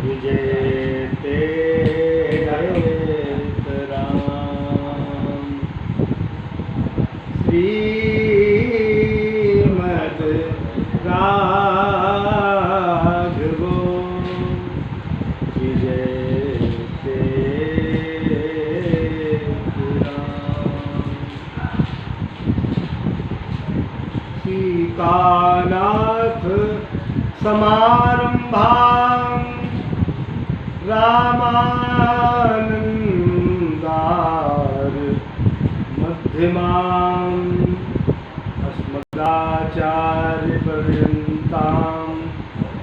विजयते राम श्रीमद् राघवो विजयते सीतानाथ समारंभां रामानंदार मध्यमाम् अस्मदाचार्य पर्यन्तां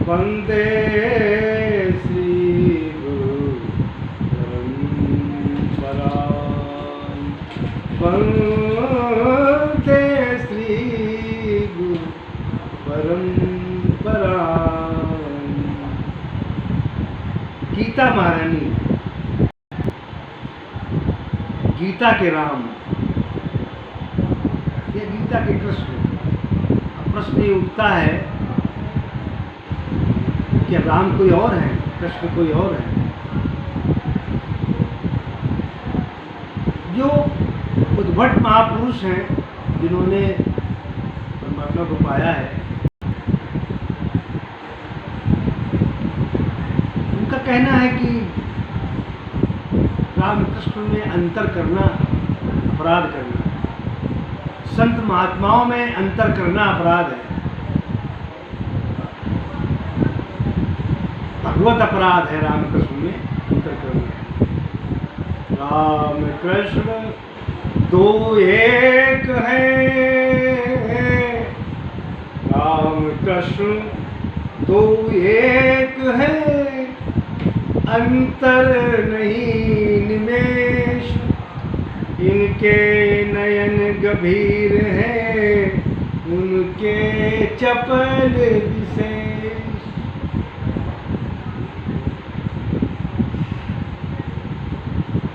वन्दे श्री गुरु परम्परां वन्दे श्री गुरु परम्परां। गीता महारानी, गीता के राम या गीता के कृष्ण। प्रश्न ये उठता है कि राम कोई और है, कृष्ण कोई और है? जो उद्भट महापुरुष हैं जिन्होंने परमात्मा को पाया है, उनका कहना है कि राम कृष्ण में अंतर करना अपराध करना, संत महात्माओं में अंतर करना अपराध है, भगवत अपराध है राम कृष्ण में अंतर करना। राम कृष्ण दो एक है, राम कृष्ण दो एक है, अंतर नहीं निमेष, इनके नयन गंभीर हैं, उनके चपल विशेष।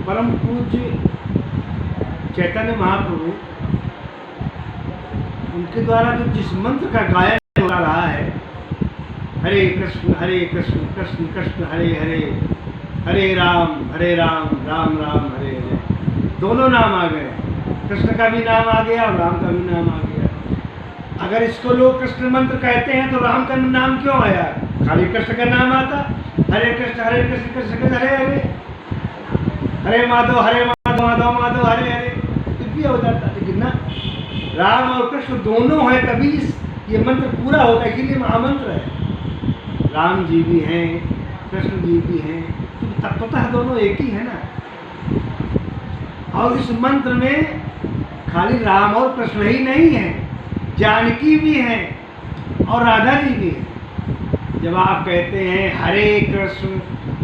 परम पूज्य चैतन्य महाप्रभु, उनके द्वारा जो जिस मंत्र का गायन हो रहा है, हरे कृष्ण कृष्ण कृष्ण हरे हरे, हरे राम राम राम हरे हरे, दोनों नाम आ गए। कृष्ण का भी नाम आ गया और राम का भी नाम आ गया। अगर इसको लोग कृष्ण मंत्र कहते हैं तो राम का नाम क्यों आया? खाली कृष्ण का नाम आता, हरे कृष्ण कृष्ण कृष्ण हरे हरे, हरे माधव माधव माधव हरे हरे, कुछ भी हो जाता। लेकिन ना, राम और कृष्ण दोनों हैं तभी ये मंत्र पूरा होता है, इसीलिए महामंत्र है। राम जी भी हैं, कृष्ण जी भी हैं, क्योंकि तत्वतः दोनों एक ही है ना। और इस मंत्र में खाली राम और कृष्ण ही नहीं है, जानकी भी हैं और राधा जी भी हैं। जब आप कहते हैं हरे कृष्ण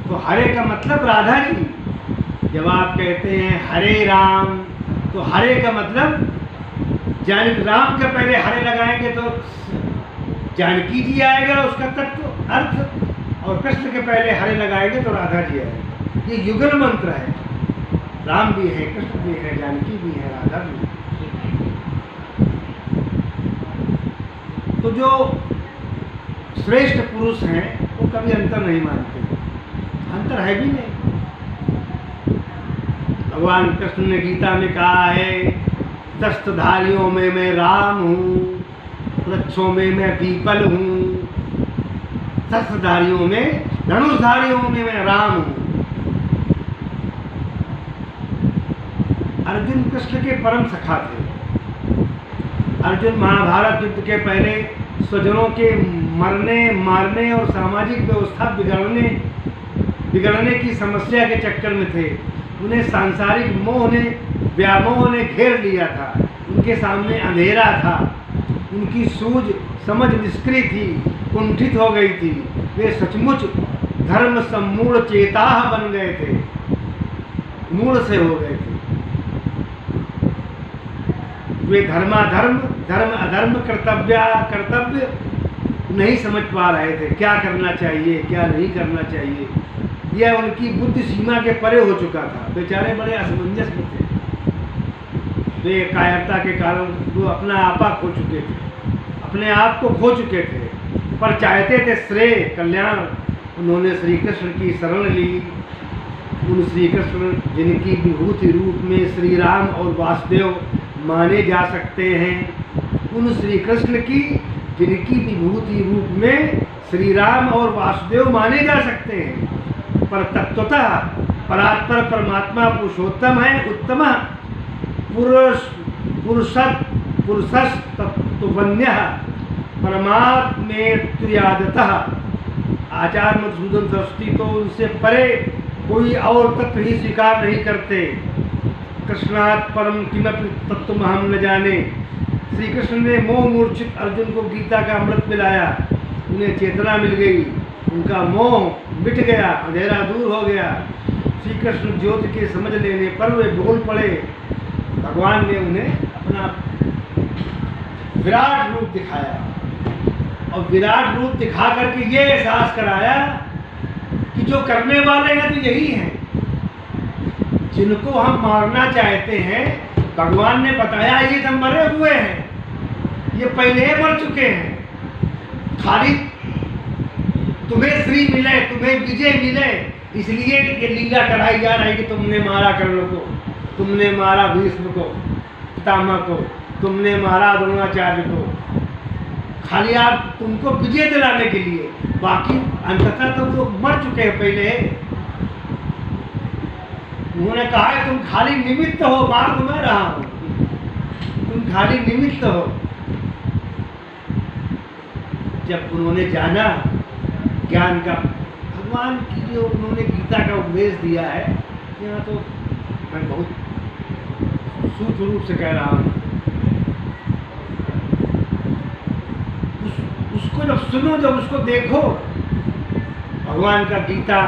तो हरे का मतलब राधा जी, जब आप कहते हैं हरे राम तो हरे का मतलब जानकी, राम के पहले हरे लगाएंगे तो जानकी जी आएगा उसका तत्व अर्थ, और कृष्ण के पहले हरे लगाएंगे तो राधा जी आएगा। ये युगल मंत्र है, राम भी है, कृष्ण भी है, जानकी भी है, राधा भी है। तो जो श्रेष्ठ पुरुष हैं वो कभी अंतर नहीं मानते, अंतर है भी नहीं। भगवान कृष्ण ने गीता में कहा है, दस्तधारियों में मैं राम हूँ, वृक्षों में मैं पीपल हूँ, शस्त्रधारियों में धनुषधारियों में मैं राम हूँ। अर्जुन कृष्ण के परम सखा थे। अर्जुन महाभारत युद्ध के पहले स्वजनों के मरने मारने और सामाजिक व्यवस्था बिगड़ने की समस्या के चक्कर में थे। उन्हें सांसारिक मोह ने व्यामोह ने घेर लिया था, उनके सामने अंधेरा था, उनकी सूझ समझ निष्क्रिय थी, कुंठित हो गई थी। वे सचमुच धर्म सम्मूढ़ चेताह बन गए थे, मूढ़ से हो गए थे। वे धर्माधर्म धर्म अधर्म कर्तव्य नहीं समझ पा रहे थे, क्या करना चाहिए क्या नहीं करना चाहिए। यह उनकी बुद्धि सीमा के परे हो चुका था। बेचारे बड़े असमंजस में थे। वे कायरता के कारण वो अपना आपा खो चुके थे, अपने आप को खो चुके थे। पर चाहते थे श्रेय कल्याण, उन्होंने श्री कृष्ण की शरण ली। उन श्री कृष्ण जिनकी विभूति रूप में श्री राम और वासुदेव माने जा सकते हैं, उन श्री कृष्ण की जिनकी विभूति रूप में श्री राम और वासुदेव माने जा सकते हैं, पर तत्वतः परात्पर परमात्मा पुरुषोत्तम है, उत्तम पुरुषस्तत्वन्यः परमात्मेत्यादतः। आचार्य मधुसूदन सरस्वती तो उनसे परे कोई और तत्व ही स्वीकार नहीं करते। कृष्णात् परम किमपि तत्त्वमहं न जाने। श्री कृष्ण ने मोह मूर्छित अर्जुन को गीता का अमृत पिलाया, उन्हें चेतना मिल गई, उनका मोह मिट गया, अंधेरा दूर हो गया। श्री कृष्ण ज्योति के समझ लेने पर वे बोल पड़े। भगवान ने उन्हें अपना विराट रूप दिखाया और विराट रूप दिखा करके ये एहसास कराया कि जो करने वाले हैं तो यही हैं, जिनको हम मारना चाहते हैं भगवान ने बताया ये सब मरे हुए हैं, ये पहले मर चुके हैं। खाली तुम्हें श्री मिले, तुम्हें विजय मिले, इसलिए ये लीला कराई जा रही है कि तुमने मारा कर्ण को, तुमने मारा भीष्म को, पितामह को, तुमने मारा द्रोणाचार्य को, खाली आप तुमको विजय दिलाने के लिए। बाकी अंततः तो वो मर चुके हैं पहले। उन्होंने कहा है तुम खाली निमित्त हो, मार तो मैं रहा हूं, तुम खाली निमित्त हो। जब उन्होंने जाना ज्ञान का, भगवान की जो उन्होंने गीता का उपदेश दिया है, यहाँ तो मैं बहुत सूक्ष्म रूप से कह रहा हूँ, उसको जब सुनो, जब उसको देखो, भगवान का गीता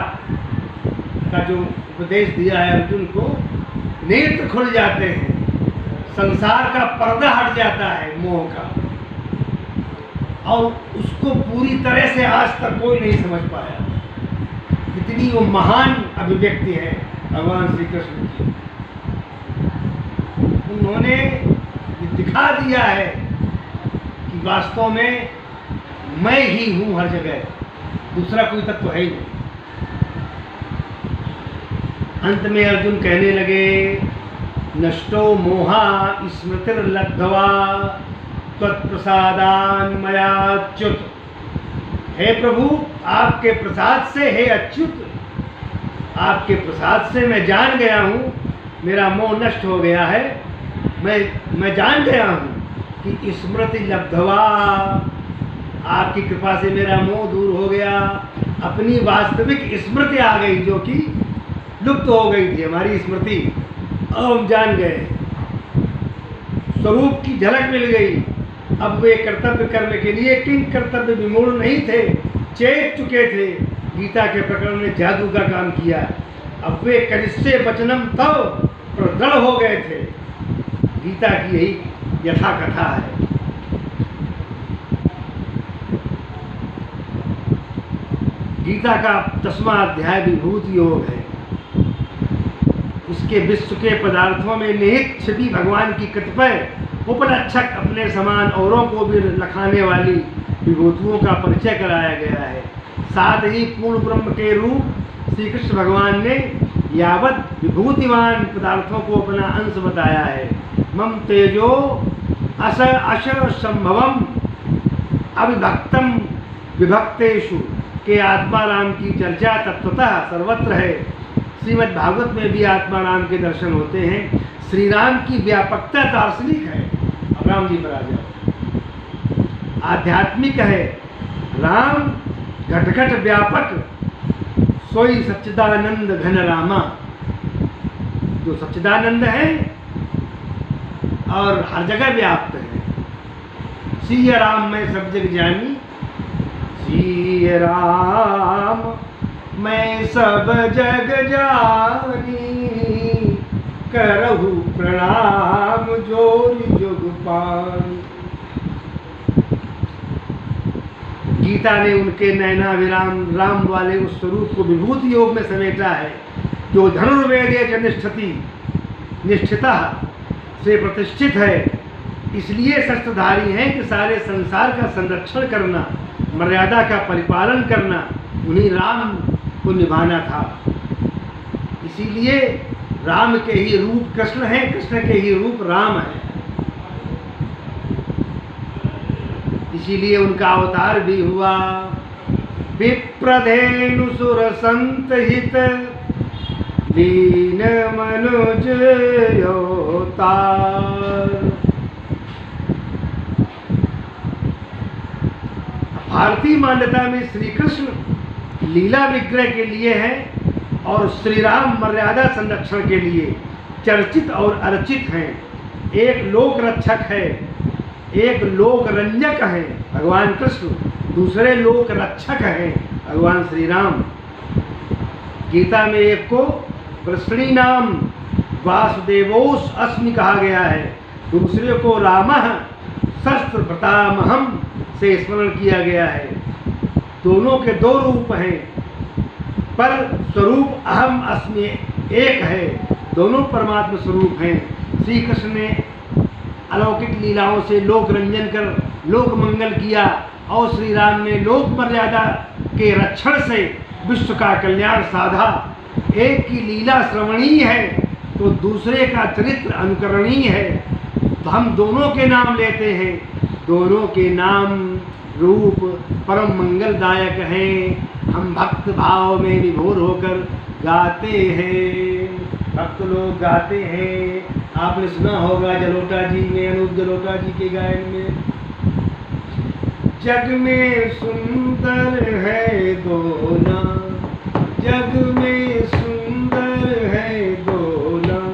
का जो उपदेश दिया है अर्जुन को, नेत्र खुल जाते हैं, संसार का पर्दा हट जाता है मोह का, और उसको पूरी तरह से आज तक कोई नहीं समझ पाया। कितनी वो महान अभिव्यक्ति है भगवान श्री कृष्ण की। उन्होंने दिखा दिया है कि वास्तव में मैं ही हूं हर जगह, दूसरा कोई तत्व है ही नहीं। अंत में अर्जुन कहने लगे, नष्टो मोहा स्मृतिर्लब्ध्वा त्वत्प्रसादान् मयाच्युत। हे प्रभु, आपके प्रसाद से, हे अच्युत, आपके प्रसाद से मैं जान गया हूँ, मेरा मोह नष्ट हो गया है। मैं जान गया हूँ कि स्मृति लब्ध्वा, आपकी कृपा से मेरा मोह दूर हो गया, अपनी वास्तविक स्मृति आ गई जो कि लुप्त हो गई थी हमारी स्मृति, अब हम जान गए, स्वरूप की झलक मिल गई। अब वे कर्तव्य करने के लिए किंग कर्तव्य विमूढ़ नहीं थे, चेत चुके थे। गीता के प्रकरण ने जादू का काम किया। अब वे कनिष्ठे वचनम तव प्रदृढ़ हो गए थे। गीता की यही यथा कथा है। गीता का 10वां अध्याय विभूति योग है। इसके विश्व के पदार्थों में निहित छिपी भगवान की कतिपय उपलक्षक अपने समान औरों को भी लखाने वाली विभूतियों का परिचय कराया गया है। साथ ही पूर्ण ब्रह्म के रूप श्री कृष्ण भगवान ने यावत विभूतिमान पदार्थों को अपना अंश बताया है। मम तेजो अस अश संभवम अविभक्तम विभक्तेषु के आत्मा राम की चर्चा तत्वतः सर्वत्र है। श्रीमद् भागवत में भी आत्मा राम के दर्शन होते हैं। श्री राम की व्यापकता दार्शनिक है। अब राम जी पर आ जाओ, आध्यात्मिक है। राम घट घट व्यापक, सोई सच्चिदानंद घन रामा। जो सच्चिदानंद है और हर जगह व्याप्त है। सिय राम मैं सब जग जानी, सिय राम मैं सब जग जानी, करहु प्रणाम जोरि जुग पानी। गीता ने उनके नैना विराम राम वाले उस स्वरूप को विभूति योग में समेटा है, जो धनुर्वेदे च निष्ठति निष्ठिता से प्रतिष्ठित है। इसलिए शस्त्रधारी हैं कि सारे संसार का संरक्षण करना मर्यादा का परिपालन करना उन्हीं राम को निभाना था। इसीलिए राम के ही रूप कृष्ण है, कृष्ण के ही रूप राम है। इसीलिए उनका अवतार भी हुआ विप्रधेनु सुर संत हित लीन मनुज अवतार। भारतीय मान्यता में श्री कृष्ण लीला विग्रह के लिए है और श्री राम मर्यादा संरक्षण के लिए चर्चित और अर्चित हैं। एक लोक रक्षक है, एक लोक रंजक है भगवान कृष्ण, दूसरे लोक रक्षक हैं भगवान श्री राम। गीता में एक को कृष्णी नाम वासुदेवोस अस्मि कहा गया है, दूसरे को रामः शस्त्र प्रतामहम से स्मरण किया गया है। दोनों के दो रूप हैं पर स्वरूप अहम अस्मि एक है, दोनों परमात्मा स्वरूप हैं। श्री कृष्ण ने अलौकिक लीलाओं से लोक रंजन कर लोक मंगल किया और श्री राम ने लोक मर्यादा के रक्षण से विश्व का कल्याण साधा। एक की लीला श्रवणीय है तो दूसरे का चरित्र अनुकरणीय है। तो हम दोनों के नाम लेते हैं, दोनों के नाम रूप परम मंगलदायक हैं। हम भक्त भाव में विभोर होकर गाते हैं, भक्त लोग गाते हैं। आपने सुना होगा जलोटा जी में, अनूप जलोटा जी के गायन में, जग में सुंदर है दो नाम, जग में सुंदर है दो नाम,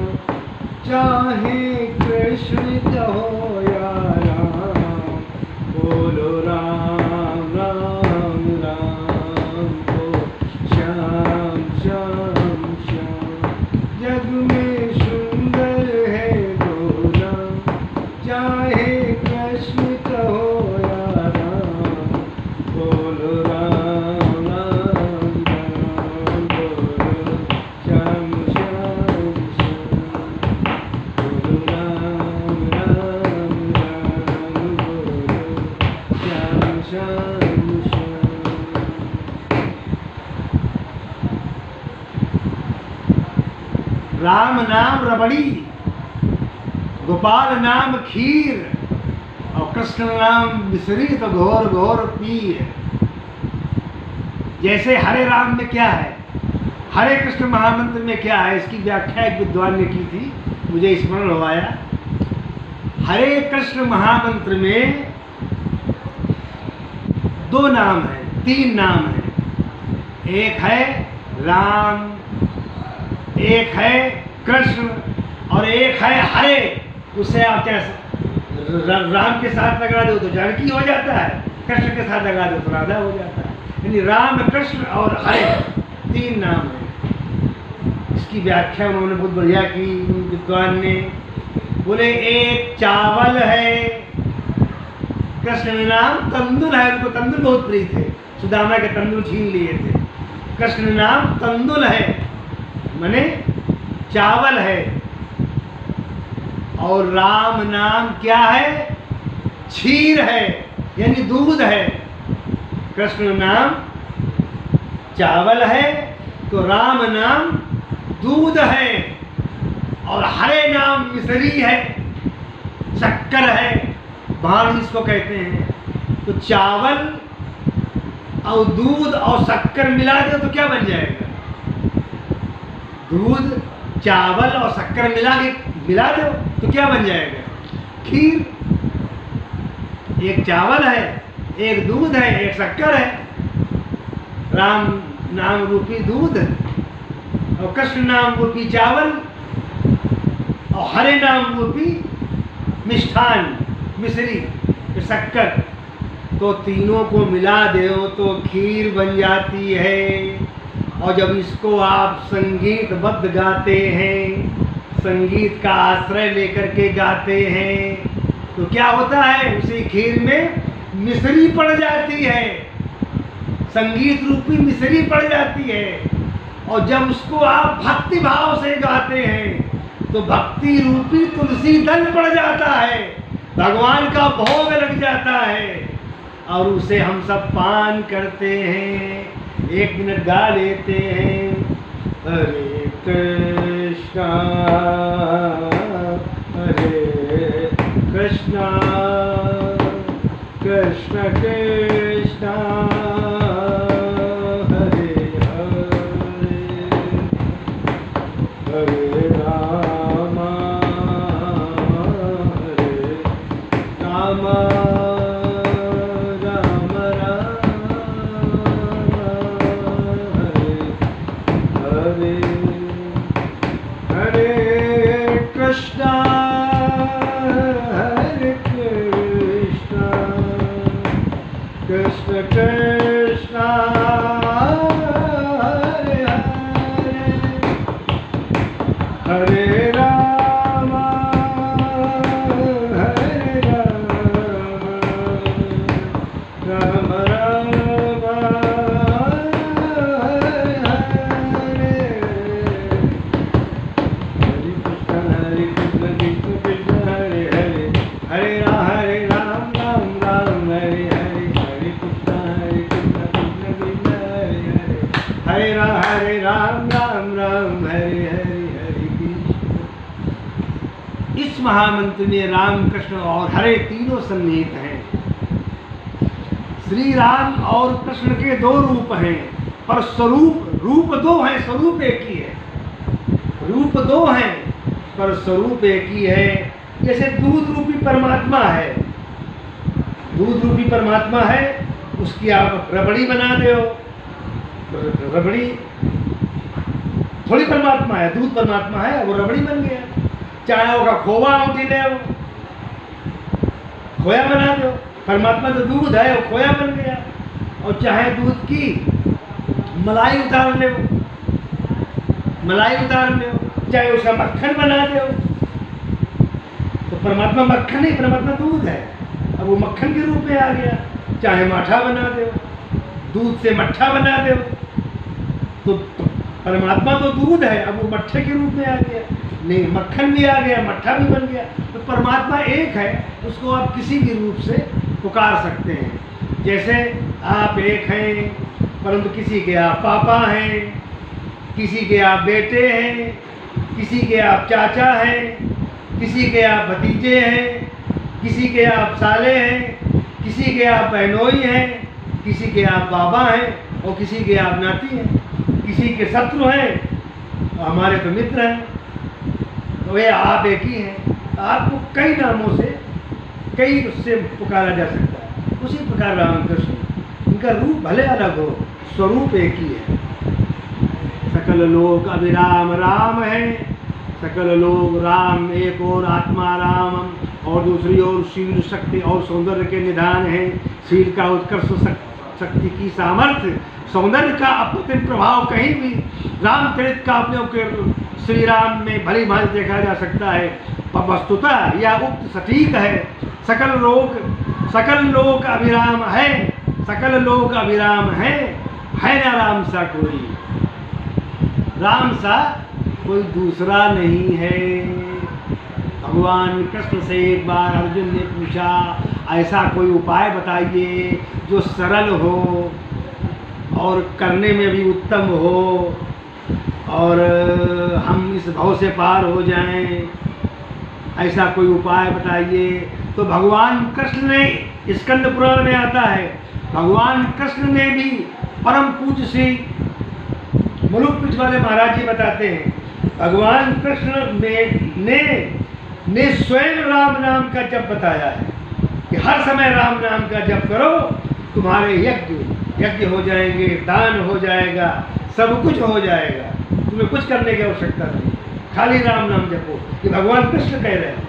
चाहे कृष्ण कहो या राम, बोलो राम राम राम, बोलो श्याम श्याम श्याम। जग में सुंदर है दो नाम, चाहे कृष्ण कहो या राम, बोलो राम राम राम, बोलो श्याम श्याम श्याम, बोलो राम राम राम, बोलो श्याम श्याम श्याम। राम नाम रबड़ी, गोपाल नाम खीर और कृष्ण नाम मिश्री तो घोर घोर पीर। जैसे हरे राम में क्या है, हरे कृष्ण महामंत्र में क्या है, इसकी व्याख्या एक विद्वान ने की थी, मुझे स्मरण हो आया। हरे कृष्ण महामंत्र में दो नाम है, तीन नाम है। एक है राम, एक है कृष्ण और एक है हरे। उससे आप क्या राम के साथ लगा दो तो जानकी हो जाता है, कृष्ण के साथ लगा दो तो राधा हो जाता है। यानी राम कृष्ण और हरे तीन नाम है। इसकी व्याख्या उन्होंने बहुत बढ़िया की विद्वान ने। बोले एक चावल है, कृष्ण में नाम तंदुल है, उनको तंदुल बहुत प्रिय थे, सुदामा के तंदुल छीन लिए थे। कृष्ण नाम तंदुल है माने चावल है, और राम नाम क्या है, क्षीर है यानी दूध है। कृष्ण नाम चावल है तो राम नाम दूध है, और हरे नाम मिश्री है, शक्कर है, भाण इसको कहते हैं। तो चावल और दूध और शक्कर मिला दो तो क्या बन जाएगा, दूध चावल और शक्कर मिला दो तो क्या बन जाएगा, खीर। एक चावल है, एक दूध है, एक शक्कर है। राम नाम रूपी दूध और कृष्ण नाम रूपी चावल और हरे नाम रूपी मिष्ठान मिश्री शक्कर, तो तीनों को मिला दो तो खीर बन जाती है। और जब इसको आप संगीतबद्ध गाते हैं, संगीत का आश्रय लेकर के गाते हैं, तो क्या होता है, उसी खीर में मिश्री पड़ जाती है, संगीत रूपी मिश्री पड़ जाती है। और जब उसको आप भक्ति भाव से गाते हैं तो भक्ति रूपी तुलसी दल पड़ जाता है, भगवान का भोग लग जाता है। और उसे हम सब पान करते हैं। 1 मिनट गा लेते हैं। हरे कृष्णा कृष्ण कृष्ण हरे हरे हरे राम राम राम हरे हरे कृष्णा कृष्ण कृष्ण हरे हरे हरे राम राम राम हरे हरे कृष्ण कृष्ण कृष्ण हरे हरे हरे राम राम हरे हरे हरे राम राम हरे हरे हरे कृष्ण। इस महामंत्र में राम कृष्ण और हरे तीनों सन्निहित हैं। श्री राम और कृष्ण के 2 रूप हैं, पर रूप 2 हैं, स्वरूप एक ही है। रूप 2 हैं पर स्वरूप एक ही है। जैसे दूध रूपी परमात्मा है, दूध रूपी परमात्मा है, उसकी आप रबड़ी बना दो, रबड़ी थोड़ी परमात्मा है, दूध परमात्मा है, वो रबड़ी बन गया। चाहे होगा खोवा उठी ले, खोया बना दो, परमात्मा तो दूध है, वो खोया बन गया। और चाहे दूध की मलाई उतार ले, मलाई उतार ले, चाहे उसका मक्खन बना दो, तो परमात्मा मक्खन ही, परमात्मा दूध है, अब वो मक्खन के रूप में आ गया। चाहे माठा बना दो, दूध से मट्ठा बना दो, तो परमात्मा तो दूध है, अब वो मट्ठे के रूप में आ गया। नहीं, मक्खन भी आ गया, मट्ठा भी बन गया। तो परमात्मा एक है, उसको आप किसी भी रूप से पुकार सकते हैं। जैसे आप एक हैं, परंतु किसी के आप पापा हैं, किसी के आप बेटे हैं, किसी के आप चाचा हैं, किसी के आप भतीजे हैं, किसी के आप साले हैं, किसी के आप बहनोई हैं, किसी के आप बाबा हैं और किसी के आप नाती हैं, किसी के शत्रु हैं और हमारे तो मित्र हैं। तो वे आप एक ही हैं। आपको कई नामों से, कई उससे पुकारा जा सकता है। उसी प्रकार रामकृष्ण, इनका रूप भले अलग हो, स्वरूप एक ही है। सकल लोग अभिराम राम है, सकल लोग राम एक और आत्मा राम और दूसरी ओर शील शक्ति और सौंदर्य के निधान है। शील का उत्कर्ष, शक्ति की सामर्थ्य, सौंदर्य का अप्रतिम प्रभाव कहीं भी रामचरित काव्यों के श्री राम में भली भांति देखा जा सकता है। पर वस्तुतः यह उक्त सटीक है। सकल लोग अभिराम है, सकल लोग अभिराम है ना राम सा कोई, राम सा कोई दूसरा नहीं है। भगवान कृष्ण से एक बार अर्जुन ने पूछा, ऐसा कोई उपाय बताइए जो सरल हो और करने में भी उत्तम हो और हम इस भव से पार हो जाएं, ऐसा कोई उपाय बताइए। तो भगवान कृष्ण ने, स्कंद पुराण में आता है, भगवान कृष्ण ने भी परम पूज्य श्री मुलुक पीठ वाले महाराज जी बताते हैं, भगवान कृष्ण ने स्वयं राम नाम का जप बताया है कि हर समय राम नाम का जप करो, तुम्हारे यज्ञ हो जाएंगे, दान हो जाएगा, सब कुछ हो जाएगा, तुम्हें कुछ करने की आवश्यकता नहीं, खाली राम नाम जपो। ये भगवान कृष्ण कह रहे हैं।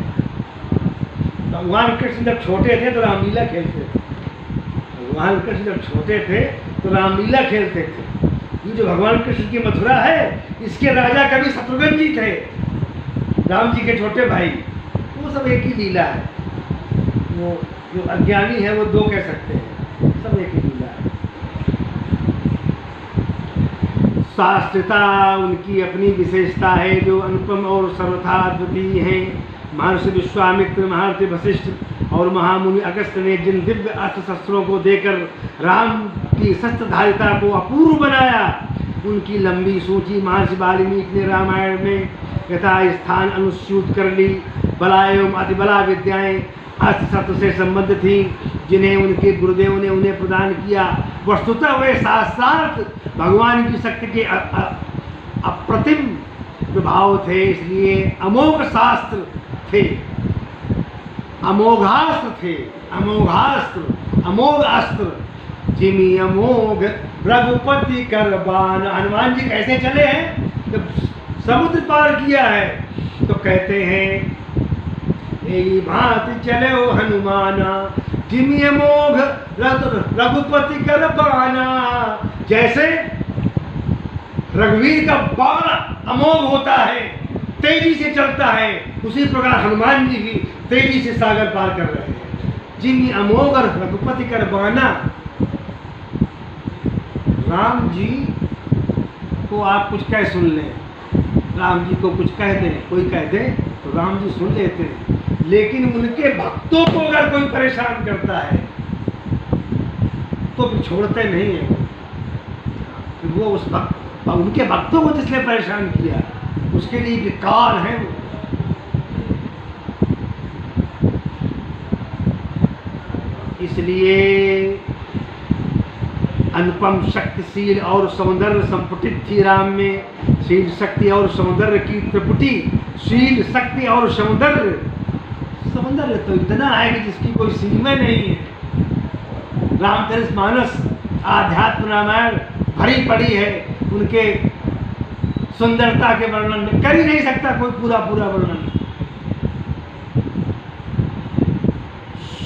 भगवान कृष्ण जब छोटे थे तो रामलीला खेलते थे। भगवान कृष्ण जब छोटे थे तो रामलीला खेलते थे। ये जो भगवान कृष्ण की मथुरा है, इसके राजा कभी शत्रुघ्न जी थे, राम जी के छोटे भाई। वो सब एक ही लीला है। वो जो अज्ञानी है वो दो कह सकते हैं, सब एक ही लीला है। शास्त्रता उनकी अपनी विशेषता है जो अनुपम और सर्वथा अद्वितीय हैं। महर्षि विश्वामित्र, महर्षि वशिष्ठ और महामुनि अगस्त्य ने जिन दिव्य अस्त्र शस्त्रों को देकर राम की शस्त्रधारिता को अपूर्व बनाया, उनकी लंबी सूची महर्षि वाल्मीकि ने रामायण में यथा स्थान अनुस्यूत कर ली। बला एवं अतिबला विद्याएं अस्त्र शस्त्र से संबद्ध थीं, जिन्हें उनके गुरुदेव ने उन्हें प्रदान किया। वस्तुतः वे साक्षात भगवान की शक्ति के अप्रतिम प्रभाव थे, इसलिए अमोघ शास्त्र थे, अमोघास्त्र थे, अमोघास्त्र, अमोघ अस्त्र। जिमी अमोघ रघुपति कर बान। हनुमान जी कैसे चले हैं? जब समुद्र पार किया है तो कहते हैं यही भांति चले हो हनुमाना, जिमी अमोघ रघुपति कर बाना। जैसे रघुवीर का बाण अमोघ होता है, तेजी से चलता है, उसी प्रकार हनुमान जी भी तेजी से सागर पार कर रहे हैं। जिमी अमोघ रघुपति कर बाना। राम जी को आप कुछ कह सुन लें, राम जी को कुछ कह दें, कोई कह दे तो राम जी सुन लेते हैं, लेकिन उनके भक्तों को अगर कोई परेशान करता है तो फिर छोड़ते नहीं है। वो उस भक्त, उनके भक्तों को जिसने परेशान किया उसके लिए विकार है वो। इसलिए अनुपम शक्तिशील और सौंदर्य संपुटित थी राम में। शील शक्ति और सौंदर्य की त्रिपुटी, शील शक्ति और सौंदर्य, सौंदर्य तो इतना है कि जिसकी कोई सीमा नहीं है। रामचरितमानस आध्यात्म रामायण भरी पड़ी है, उनके सुंदरता के वर्णन में कर ही नहीं सकता कोई पूरा पूरा वर्णन।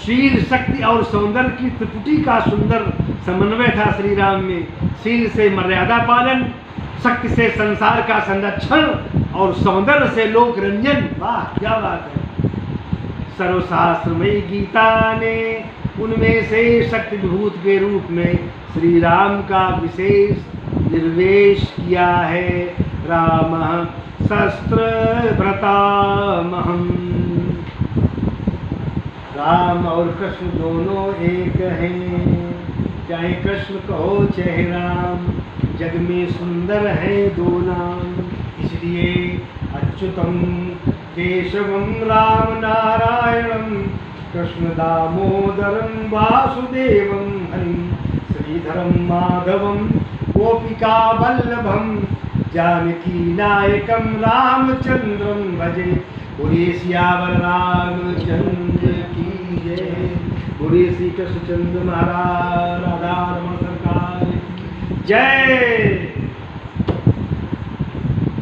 शील शक्ति और सौंदर्य की त्रिपुटी का सुंदर समन्वय था श्री राम में। शील से मर्यादा पालन, शक्ति से संसार का संरक्षण और सौंदर्य से लोक रंजन। वाह क्या बात है! सर्वशास्त्रमयी गीता ने उनमें से शक्ति विभूत के रूप में श्री राम का विशेष निर्वेश किया है। राम शस्त्र भ्रतामहम्। राम और कृष्ण दोनों एक हैं, चाहे कृष्ण कहो चाहे राम, जग में सुंदर है दो नाम। इसलिए अच्युतम केशवम राम नारायणम, कृष्ण दामोदरम वासुदेवम हरिम, श्रीधरम माधवम गोपिका वल्लभम, जानकी नायकम रामचंद्रम भजे। बोलिए सियावर रामचंद्र की जय। बोलिए श्री कृष्णचंद्र महाराज राधा रमण सरकार की जय।